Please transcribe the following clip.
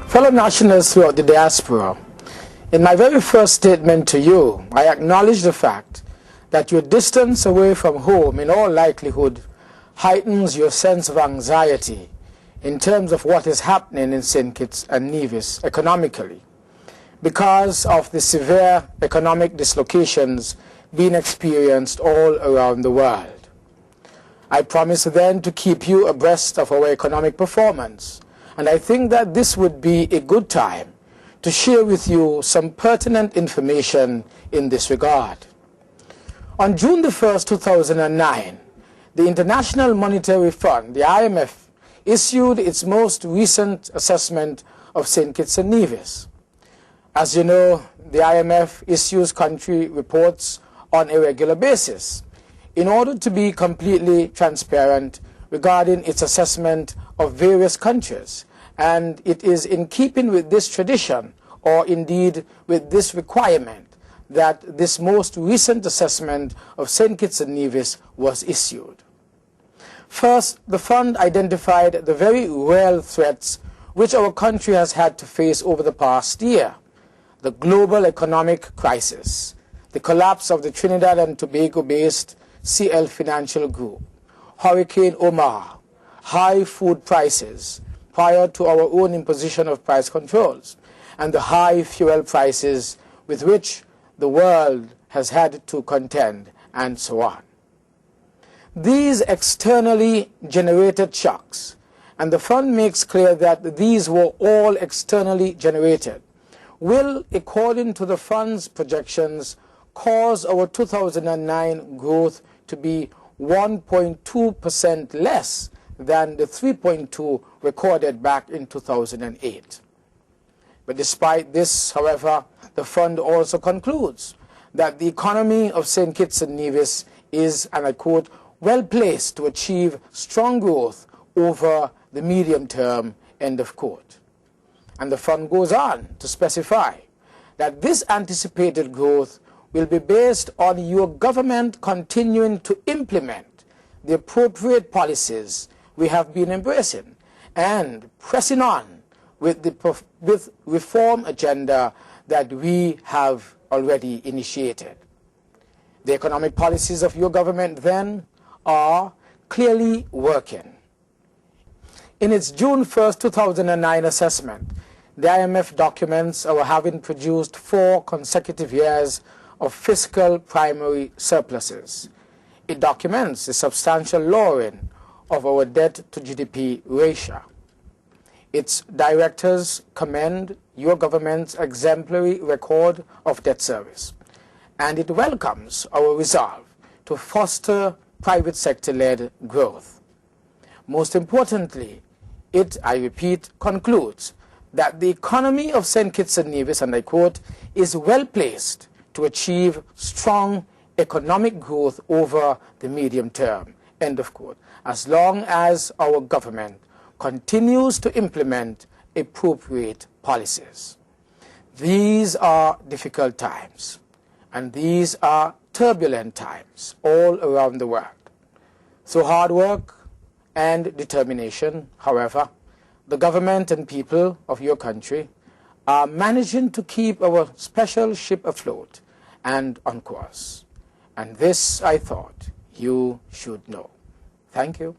Fellow nationals throughout the diaspora, in my very first statement to you, I acknowledge the fact that your distance away from home in all likelihood heightens your sense of anxiety in terms of what is happening in St. Kitts and Nevis economically because of the severe economic dislocations being experienced all around the world. I promise then to keep you abreast of our economic performance, and I think that this would be a good time to share with you some pertinent information in this regard. On June the 1st, 2009, the International Monetary Fund, the IMF, issued its most recent assessment of St. Kitts and Nevis. As you know, the IMF issues country reports on a regular basis in order to be completely transparent regarding its assessment of various countries, and it is in keeping with this tradition, or indeed with this requirement, that this most recent assessment of St. Kitts and Nevis was issued. First, the fund identified the very real threats which our country has had to face over the past year: the global economic crisis, the collapse of the Trinidad and Tobago-based CL Financial Group, Hurricane Omar, high food prices prior to our own imposition of price controls, and the high fuel prices with which the world has had to contend, and so on. These externally generated shocks, and the fund makes clear that these were all externally generated, will, according to the fund's projections, cause our 2009 growth to be 1.2% less than the 3.2 recorded back in 2008. But despite this, however, the fund also concludes that the economy of St. Kitts and Nevis is, and I quote, well placed to achieve strong growth over the medium term, end of quote. And the fund goes on to specify that this anticipated growth will be based on your government continuing to implement the appropriate policies we have been embracing and pressing on with the reform agenda that we have already initiated. The economic policies of your government then are clearly working. In its June 1st, 2009 assessment, the IMF documents our having produced 4 consecutive years of fiscal primary surpluses. It documents a substantial lowering of our debt to GDP ratio. Its directors commend your government's exemplary record of debt service, and it welcomes our resolve to foster private sector-led growth. Most importantly, it, I repeat, concludes that the economy of St. Kitts and Nevis, and I quote, is well placed to achieve strong economic growth over the medium term, end of quote, as long as our government continues to implement appropriate policies. These are difficult times, and these are turbulent times all around the world. Through hard work and determination, however, the government and people of your country are managing to keep our special ship afloat and on course. And this, I thought, you should know. Thank you.